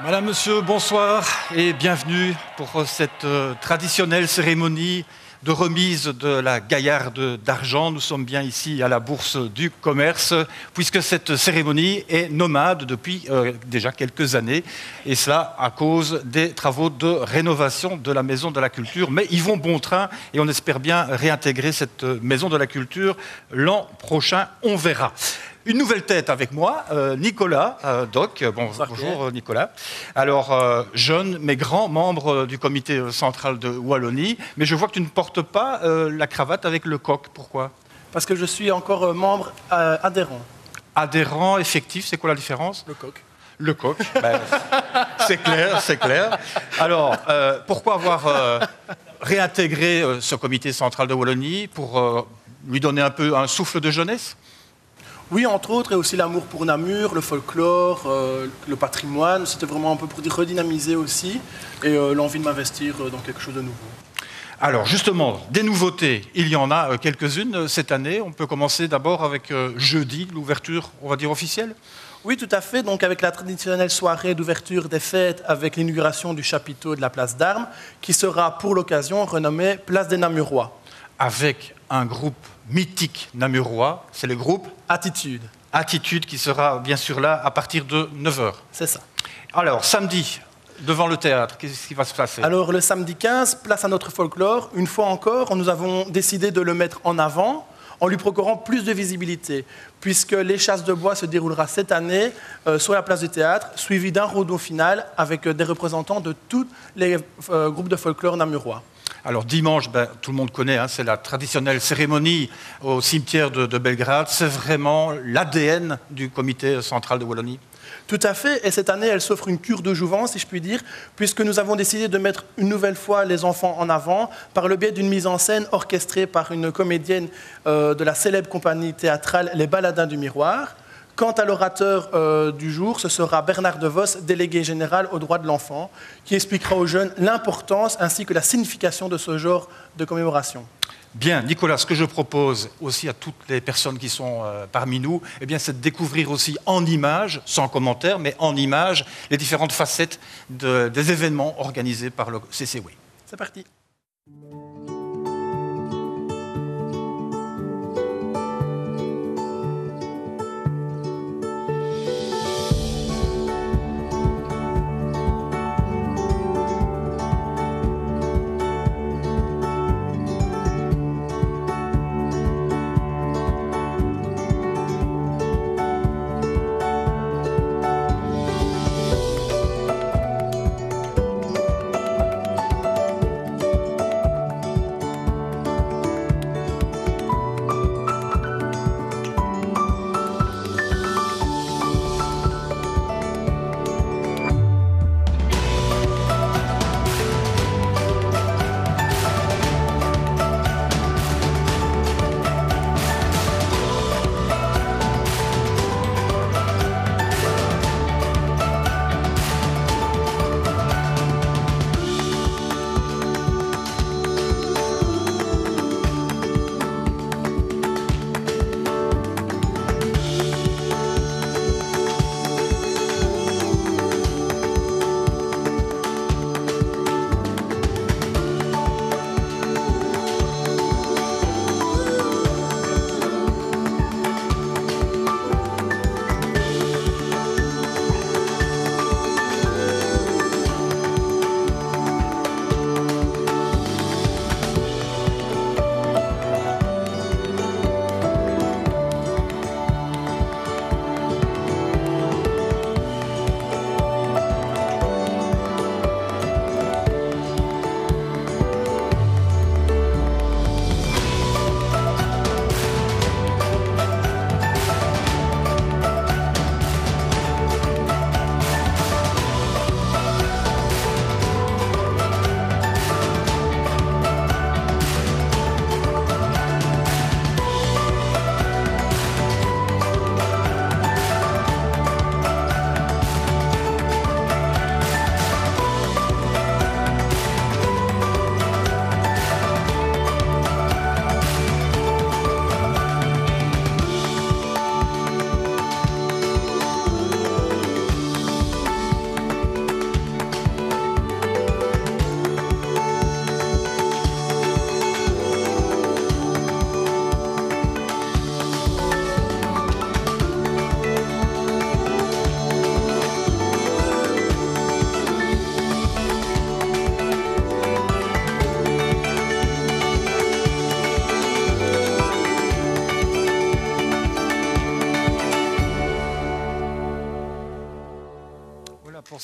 Madame, Monsieur, bonsoir et bienvenue pour cette traditionnelle cérémonie de remise de la gaillarde d'argent. Nous sommes bien ici à la Bourse du Commerce, puisque cette cérémonie est nomade depuis déjà quelques années, et cela à cause des travaux de rénovation de la Maison de la Culture. Mais ils vont bon train et on espère bien réintégrer cette Maison de la Culture l'an prochain, on verra. Une nouvelle tête avec moi, Nicolas Doc. Bonjour Nicolas. Alors, jeune mais grand membre du comité central de Wallonie, mais je vois que tu ne portes pas la cravate avec le coq. Pourquoi? Parce que je suis encore membre adhérent. Adhérent, effectif, c'est quoi la différence? Le coq. Le coq, ben, c'est clair, c'est clair. Alors, pourquoi avoir réintégré ce comité central de Wallonie pour lui donner un peu un souffle de jeunesse? Oui, entre autres, et aussi l'amour pour Namur, le folklore, le patrimoine. C'était vraiment un peu pour redynamiser aussi, et l'envie de m'investir dans quelque chose de nouveau. Alors justement, des nouveautés, il y en a quelques-unes cette année. On peut commencer d'abord avec jeudi, l'ouverture, on va dire, officielle. Oui, tout à fait. Donc avec la traditionnelle soirée d'ouverture des fêtes, avec l'inauguration du chapiteau de la place d'Armes, qui sera pour l'occasion renommée Place des Namurois. Avec un groupe mythique namurois, c'est le groupe Attitude. Attitude, qui sera bien sûr là à partir de 9h. C'est ça. Alors, samedi, devant le théâtre, qu'est-ce qui va se passer? Alors, le samedi 15, place à notre folklore. Une fois encore, nous avons décidé de le mettre en avant en lui procurant plus de visibilité, puisque les chasses de bois se déroulera cette année sur la place du théâtre, suivi d'un rodeo final avec des représentants de tous les groupes de folklore namurois. Alors dimanche, tout le monde connaît, hein, c'est la traditionnelle cérémonie au cimetière de Belgrade. C'est vraiment l'ADN du comité central de Wallonie. Tout à fait, et cette année, elle s'offre une cure de jouvence, si je puis dire, puisque nous avons décidé de mettre une nouvelle fois les enfants en avant par le biais d'une mise en scène orchestrée par une comédienne de la célèbre compagnie théâtrale Les Baladins du Miroir. Quant à l'orateur du jour, ce sera Bernard De Vos, délégué général aux droits de l'enfant, qui expliquera aux jeunes l'importance ainsi que la signification de ce genre de commémoration. Bien, Nicolas, ce que je propose aussi à toutes les personnes qui sont parmi nous, eh bien, c'est de découvrir aussi en images, sans commentaire, mais en images, les différentes facettes des événements organisés par le CCW. C'est parti.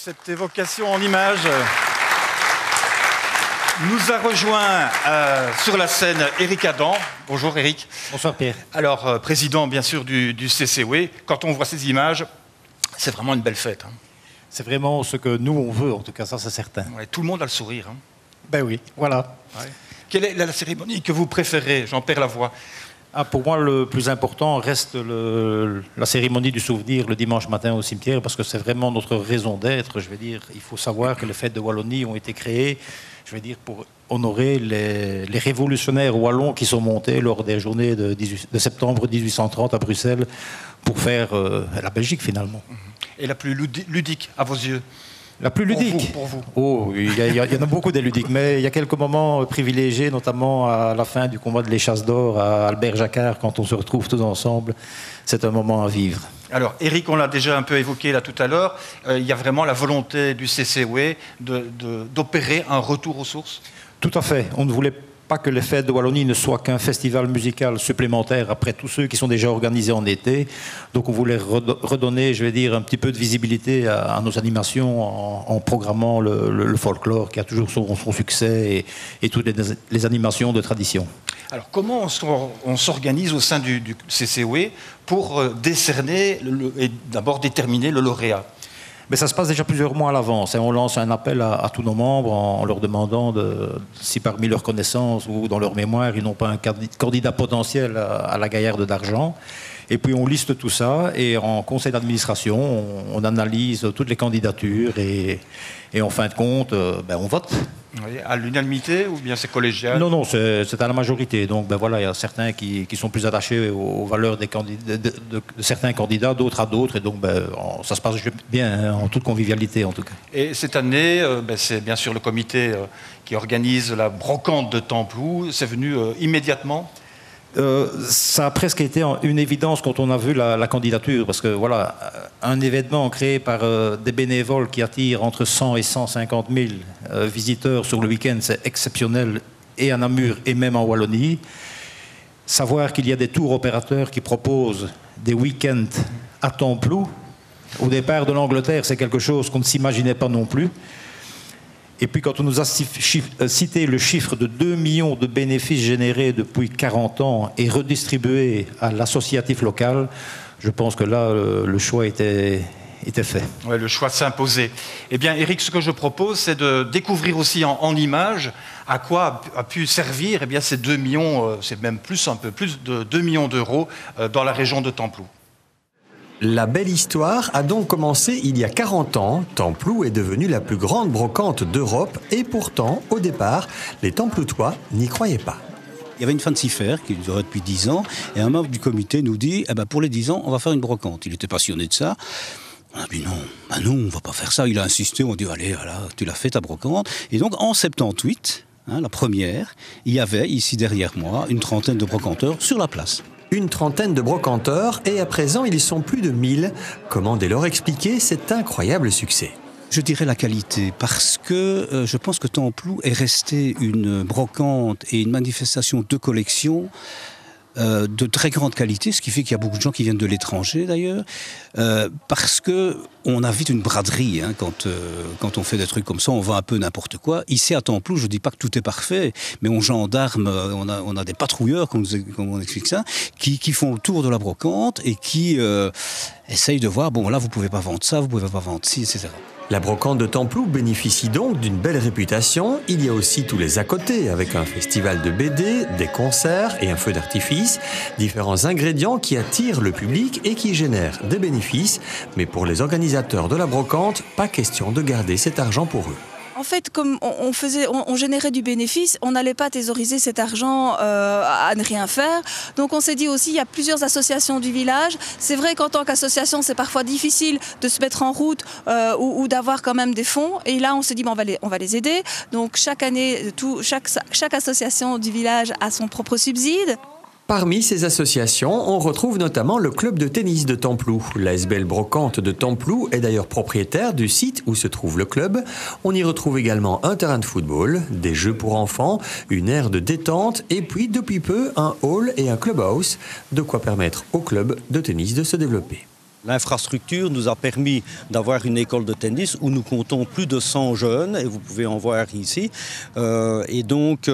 cette évocation en images. Nous a rejoint sur la scène Éric Adam. Bonjour Éric. Bonsoir Pierre. Alors, président bien sûr du CCW. Quand on voit ces images, c'est vraiment une belle fête. Hein. C'est vraiment ce que nous on veut, en tout cas, ça c'est certain. Ouais, tout le monde a le sourire. Hein. Ben oui, voilà. Ouais. Quelle est la cérémonie que vous préférez? J'en perds la voix. Pour moi, le plus important reste la cérémonie du souvenir le dimanche matin au cimetière, parce que c'est vraiment notre raison d'être. Je veux dire, il faut savoir que les fêtes de Wallonie ont été créées, je veux dire, pour honorer les révolutionnaires wallons qui sont montés lors des journées de septembre 1830 à Bruxelles pour faire la Belgique finalement. Et la plus ludique à vos yeux? La plus ludique pour vous. Oh, il y en a beaucoup des ludiques, mais il y a quelques moments privilégiés, notamment à la fin du combat de l'Échasse d'Or à Albert Jacquard, quand on se retrouve tous ensemble. C'est un moment à vivre. Alors, Éric, on l'a déjà un peu évoqué là tout à l'heure, il y a vraiment la volonté du CCW d'opérer un retour aux sources? Tout à fait. On ne voulait pas que les fêtes de Wallonie ne soient qu'un festival musical supplémentaire après tous ceux qui sont déjà organisés en été. Donc on voulait redonner, je vais dire, un petit peu de visibilité à nos animations en programmant le folklore qui a toujours son succès et toutes les animations de tradition. Alors comment on s'organise au sein du CCW pour décerner et d'abord déterminer le lauréat? Mais ça se passe déjà plusieurs mois à l'avance. On lance un appel à tous nos membres en leur demandant si parmi leurs connaissances ou dans leur mémoire, ils n'ont pas un candidat potentiel à la Gaillarde d'Argent. Et puis on liste tout ça et en conseil d'administration, on analyse toutes les candidatures et en fin de compte, on vote. Oui, à l'unanimité ou bien c'est collégial? Non, c'est à la majorité. Donc voilà, il y a certains qui sont plus attachés aux valeurs de certains candidats, d'autres à d'autres. Et donc ça se passe bien, en toute convivialité en tout cas. Et cette année, c'est bien sûr le comité qui organise la brocante de Templou. C'est venu immédiatement? Ça a presque été une évidence quand on a vu la candidature, parce que voilà, un événement créé par des bénévoles qui attirent entre 100 et 150 000 visiteurs sur le week-end, c'est exceptionnel, et à Namur et même en Wallonie. Savoir qu'il y a des tours opérateurs qui proposent des week-ends à Templou, au départ de l'Angleterre, c'est quelque chose qu'on ne s'imaginait pas non plus. Et puis quand on nous a cité le chiffre de 2 millions de bénéfices générés depuis 40 ans et redistribués à l'associatif local, je pense que là, le choix était fait. Ouais, le choix s'imposait. Eh bien, Éric, ce que je propose, c'est de découvrir aussi en images à quoi a pu servir ces 2 millions, c'est même un peu plus de 2 millions d'euros dans la région de Templou. La belle histoire a donc commencé il y a 40 ans. Templou est devenue la plus grande brocante d'Europe et pourtant, au départ, les Temploutois n'y croyaient pas. Il y avait une fancy fair qui durait depuis 10 ans et un membre du comité nous dit pour les 10 ans, on va faire une brocante. Il était passionné de ça. On a dit non, on ne va pas faire ça. Il a insisté, on a dit allez, voilà, tu l'as fait ta brocante. Et donc en 78, la première, il y avait ici derrière moi une trentaine de brocanteurs sur la place. Une trentaine de brocanteurs et à présent ils sont plus de 1000. Comment dès lors expliquer cet incroyable succès? Je dirais la qualité, parce que je pense que Templou est resté une brocante et une manifestation de collection de très grande qualité, ce qui fait qu'il y a beaucoup de gens qui viennent de l'étranger d'ailleurs, parce qu'on a vite une braderie quand on fait des trucs comme ça, on vend un peu n'importe quoi. Ici à Templou, je ne dis pas que tout est parfait, mais on gendarme, on a des patrouilleurs, comme on explique ça, qui font le tour de la brocante et qui essayent de voir, bon là vous ne pouvez pas vendre ça, vous ne pouvez pas vendre ci, etc. La brocante de Templou bénéficie donc d'une belle réputation. Il y a aussi tous les à côté, avec un festival de BD, des concerts et un feu d'artifice. Différents ingrédients qui attirent le public et qui génèrent des bénéfices. Mais pour les organisateurs de la brocante, pas question de garder cet argent pour eux. En fait, comme on générait du bénéfice, on n'allait pas thésauriser cet argent à ne rien faire. Donc on s'est dit aussi, il y a plusieurs associations du village. C'est vrai qu'en tant qu'association, c'est parfois difficile de se mettre en route ou d'avoir quand même des fonds. Et là, on s'est dit, on va les aider. Donc chaque année, chaque association du village a son propre subside. Parmi ces associations, on retrouve notamment le club de tennis de Templou. L'ASBL Brocante de Templou est d'ailleurs propriétaire du site où se trouve le club. On y retrouve également un terrain de football, des jeux pour enfants, une aire de détente et puis depuis peu un hall et un clubhouse, de quoi permettre au club de tennis de se développer. L'infrastructure nous a permis d'avoir une école de tennis où nous comptons plus de 100 jeunes, et vous pouvez en voir ici. Et donc,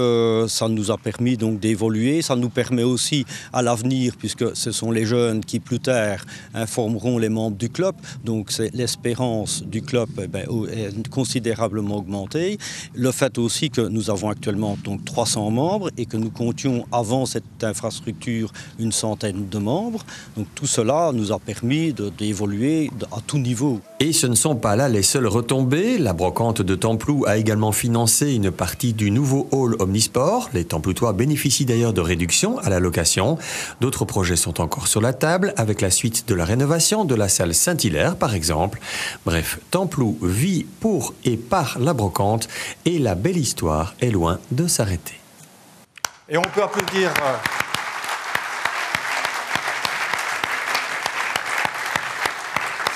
ça nous a permis donc d'évoluer. Ça nous permet aussi à l'avenir, puisque ce sont les jeunes qui plus tard informeront les membres du club. Donc, l'espérance du club est considérablement augmentée. Le fait aussi que nous avons actuellement donc 300 membres et que nous comptions avant cette infrastructure une centaine de membres. Donc, tout cela nous a permis d'évoluer à tout niveau. Et ce ne sont pas là les seules retombées. La brocante de Templou a également financé une partie du nouveau hall Omnisport. Les Temploutois bénéficient d'ailleurs de réductions à la location. D'autres projets sont encore sur la table, avec la suite de la rénovation de la salle Saint-Hilaire, par exemple. Bref, Templou vit pour et par la brocante, et la belle histoire est loin de s'arrêter. Et on peut applaudir...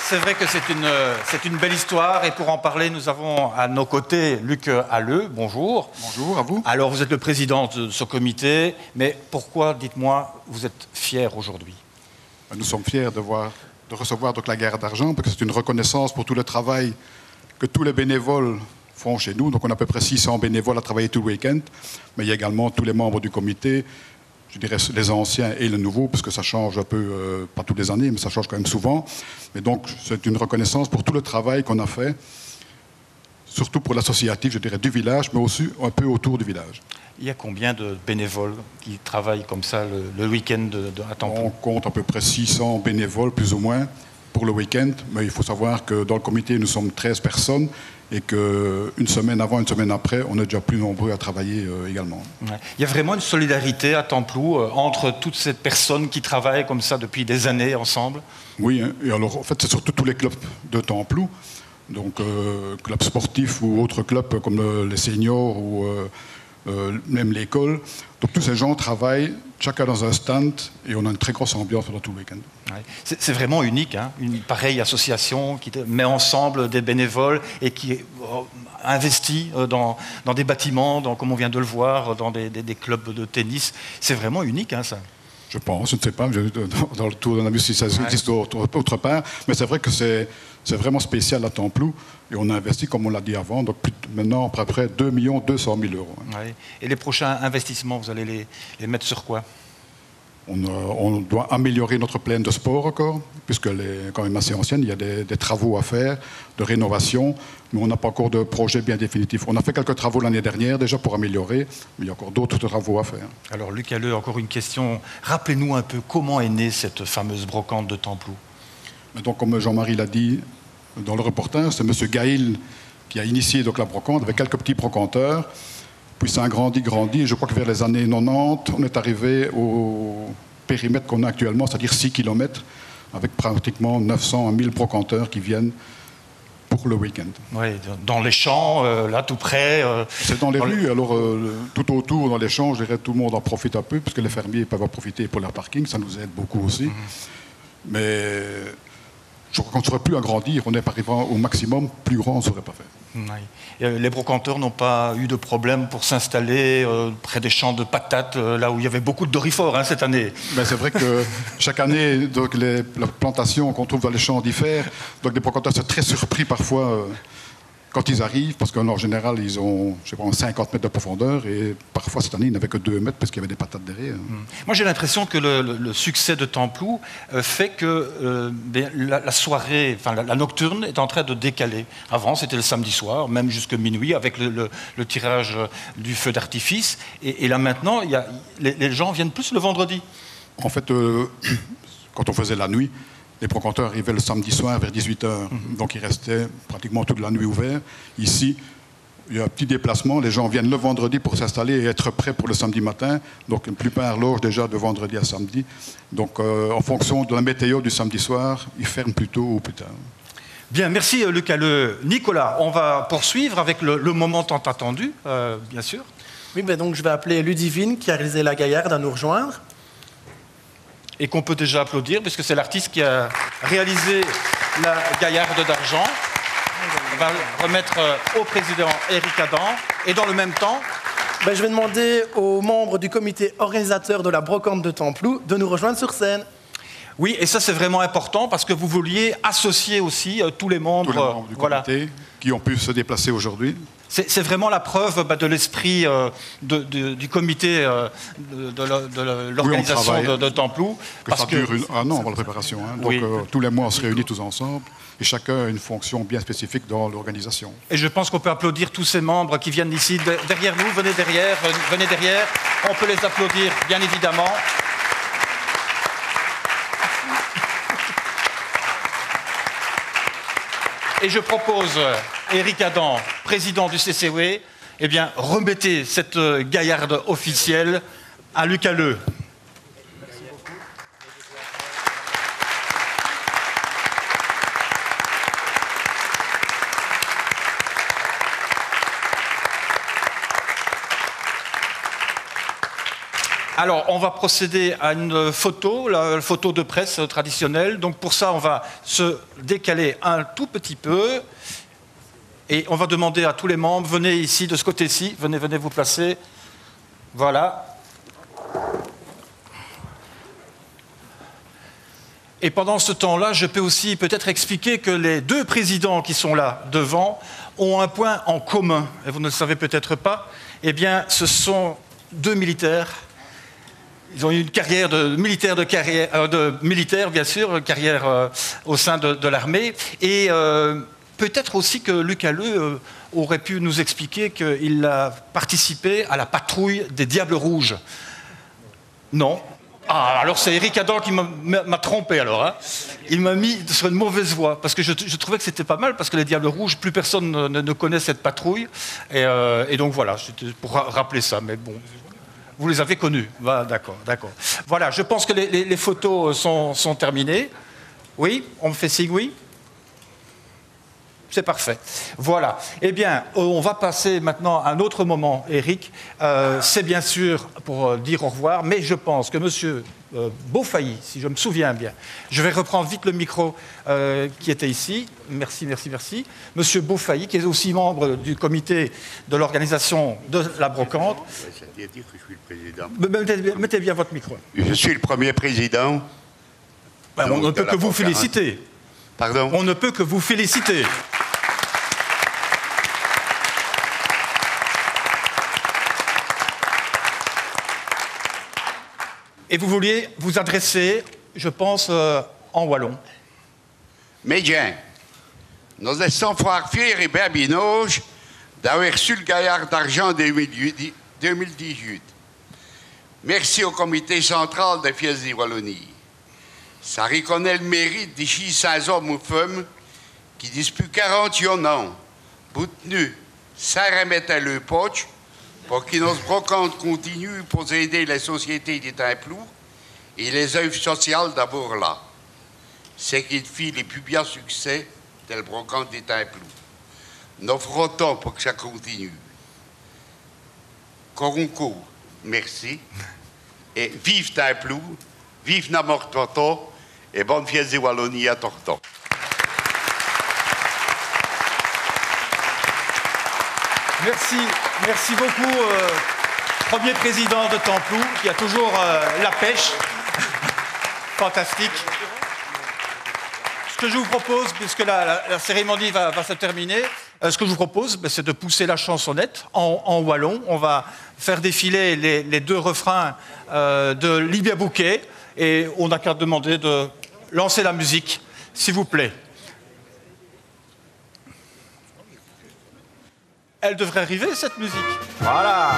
C'est vrai que c'est une belle histoire, et pour en parler, nous avons à nos côtés Luc Halleux. Bonjour. Bonjour à vous. Alors, vous êtes le président de ce comité, mais pourquoi, dites-moi, vous êtes fier aujourd'hui? Nous sommes fiers de recevoir donc la Gayarde d'Argent, parce que c'est une reconnaissance pour tout le travail que tous les bénévoles font chez nous. Donc, on a à peu près 600 bénévoles à travailler tout le week-end, mais il y a également tous les membres du comité, je dirais les anciens et les nouveaux, parce que ça change un peu, pas toutes les années, mais ça change quand même souvent. Mais donc, c'est une reconnaissance pour tout le travail qu'on a fait, surtout pour l'associatif, je dirais, du village, mais aussi un peu autour du village. Il y a combien de bénévoles qui travaillent comme ça le week-end à Templou? On compte à peu près 600 bénévoles, plus ou moins, pour le week-end. Mais il faut savoir que dans le comité, nous sommes 13 personnes, et qu'une semaine avant, une semaine après, on est déjà plus nombreux à travailler également. Ouais. Il y a vraiment une solidarité à Templou entre toutes ces personnes qui travaillent comme ça depuis des années ensemble? Oui, hein. Et alors en fait, c'est surtout tous les clubs de Templou, donc clubs sportifs ou autres clubs comme les seniors ou même l'école. Donc tous ces gens travaillent chacun dans un stand, et on a une très grosse ambiance pendant tout le week-end. Ouais. C'est vraiment unique, hein, une pareille association qui met ensemble des bénévoles et qui investit dans des bâtiments, comme on vient de le voir, dans des clubs de tennis. C'est vraiment unique, hein, ça. Je pense, je ne sais pas, dans le tour d'un ami si ça existe autre part, mais c'est vrai que c'est vraiment spécial à Templou, et on a investi, comme on l'a dit avant, donc maintenant à peu près 2 200 000 euros. Ouais. Et les prochains investissements, vous allez les mettre sur quoi? On doit améliorer notre plaine de sport encore, puisqu'elle est quand même assez ancienne. Il y a des travaux à faire, de rénovation, mais on n'a pas encore de projet bien définitif. On a fait quelques travaux l'année dernière déjà pour améliorer, mais il y a encore d'autres travaux à faire. Alors Luc Halleux, encore une question. Rappelez-nous un peu comment est née cette fameuse brocante de Templou. Donc, comme Jean-Marie l'a dit dans le reportage, c'est M. Gaïl qui a initié donc, la brocante avec quelques petits brocanteurs. Puis ça a grandi, et je crois que vers les années 90, on est arrivé au périmètre qu'on a actuellement, c'est-à-dire 6 km, avec pratiquement 900 à 1000 brocanteurs qui viennent pour le week-end. Oui, dans les champs, là tout près. C'est dans les rues, alors tout autour, dans les champs, je dirais tout le monde en profite un peu, puisque les fermiers peuvent en profiter pour leur parking, ça nous aide beaucoup aussi. Mais je crois qu'on ne saurait plus agrandir, on est arrivant au maximum, plus grand on ne saurait pas faire. Oui. Les brocanteurs n'ont pas eu de problème pour s'installer près des champs de patates, là où il y avait beaucoup de dorifores cette année. Ben, c'est vrai que chaque année, donc, les plantations qu'on trouve dans les champs diffèrent. Donc les brocanteurs sont très surpris parfois quand ils arrivent, parce qu'en général, ils ont 50 mètres de profondeur, et parfois cette année, ils n'avaient que 2 mètres parce qu'il y avait des patates derrière. Moi, j'ai l'impression que le succès de Templou fait que la soirée, enfin la nocturne, est en train de décaler. Avant, c'était le samedi soir, même jusqu'à minuit, avec le tirage du feu d'artifice. Et là, maintenant, les gens viennent plus le vendredi. En fait, quand on faisait la nuit, les brocanteurs arrivaient le samedi soir vers 18h, donc ils restaient pratiquement toute la nuit ouverts. Ici, il y a un petit déplacement, les gens viennent le vendredi pour s'installer et être prêts pour le samedi matin. Donc la plupart logent déjà de vendredi à samedi. Donc en fonction de la météo du samedi soir, ils ferment plus tôt ou plus tard. Bien, merci Luc Halleux. Nicolas, on va poursuivre avec le moment tant attendu, bien sûr. Oui, ben donc je vais appeler Ludivine, qui a réalisé la Gayarde, à nous rejoindre. Et qu'on peut déjà applaudir, puisque c'est l'artiste qui a réalisé la Gayarde d'argent. On va le remettre au président Éric Adam. Et dans le même temps... Ben, je vais demander aux membres du comité organisateur de la brocante de Templou de nous rejoindre sur scène. Oui, et ça c'est vraiment important parce que vous vouliez associer aussi tous les membres, du comité qui ont pu se déplacer aujourd'hui. C'est vraiment la preuve de l'esprit du comité de l'organisation de Templou. Ça dure un an pour la préparation. Hein. Donc tous les mois on se réunit tous ensemble et chacun a une fonction bien spécifique dans l'organisation. Et je pense qu'on peut applaudir tous ces membres qui viennent ici derrière nous. Venez derrière. On peut les applaudir bien évidemment. Et je propose, Éric Adam, président du CCW, eh bien, remettez cette gaillarde officielle à Luc Halleux. Merci beaucoup. Alors, on va procéder à une photo, la photo de presse traditionnelle. Donc, pour ça, on va se décaler un tout petit peu. Et on va demander à tous les membres, venez ici, de ce côté-ci, venez vous placer. Voilà. Et pendant ce temps-là, je peux aussi peut-être expliquer que les deux présidents qui sont là devant ont un point en commun. Et vous ne le savez peut-être pas. Eh bien, ce sont deux militaires. Ils ont eu une carrière de militaire, bien sûr, carrière au sein de l'armée. Et peut-être aussi que Luc Halleux aurait pu nous expliquer qu'il a participé à la patrouille des Diables Rouges. Non. Ah, alors c'est Éric Adam qui m'a trompé alors. Hein. Il m'a mis sur une mauvaise voie, parce que je trouvais que c'était pas mal, parce que les Diables Rouges, plus personne ne connaît cette patrouille. Et donc voilà, c'était pour rappeler ça, mais bon... Vous les avez connus. Bah, d'accord. Voilà, je pense que les photos sont terminées. Oui, on me fait signe, oui. C'est parfait. Voilà. Eh bien, on va passer maintenant à un autre moment, Éric. C'est bien sûr pour dire au revoir, mais je pense que M. Beaufailly, si je me souviens bien, je vais reprendre vite le micro qui était ici. Merci. M. Beaufailly, qui est aussi membre du comité de l'organisation de la brocante. C'est-à-dire que je suis le président. Mettez bien votre micro. Je suis le premier président. On ne peut que vous féliciter. Pardon ? On ne peut que vous féliciter. Et vous vouliez vous adresser, je pense, en wallon. Mais bien, nous sommes fort fiers et bien binoges d'avoir reçu le Gaillard d'Argent 2018. Merci au comité central de Fiesde Wallonie. Ça reconnaît le mérite d'ici 16 hommes ou femmes qui disputent 41 ans, bout nu, sans remettre le poche, pour que nos brocantes continuent pour aider les sociétés des Templous et les œuvres sociales d'abord là. C'est qui fit les plus bien succès de la brocante des Templous. Nous ferons tant pour que ça continue. Coronco, merci. Et vive Templou, vive Namortoto et bonne Fiesde Wallonie à Torton. Merci beaucoup, premier président de Templou, qui a toujours la pêche. Fantastique. Ce que je vous propose, puisque la cérémonie va se terminer, ce que je vous propose, c'est de pousser la chansonnette en wallon. On va faire défiler les deux refrains de Libia Bouquet, et on n'a qu'à demander de lancer la musique, s'il vous plaît. Elle devrait arriver, cette musique. Voilà.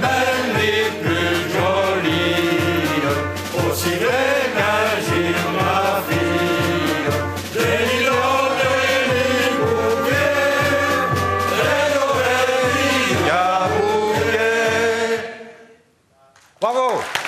même les plus jolies, aussi vraies qu'un géographie. Des lions, des bouviers, des oreilles à bouvier. Bravo!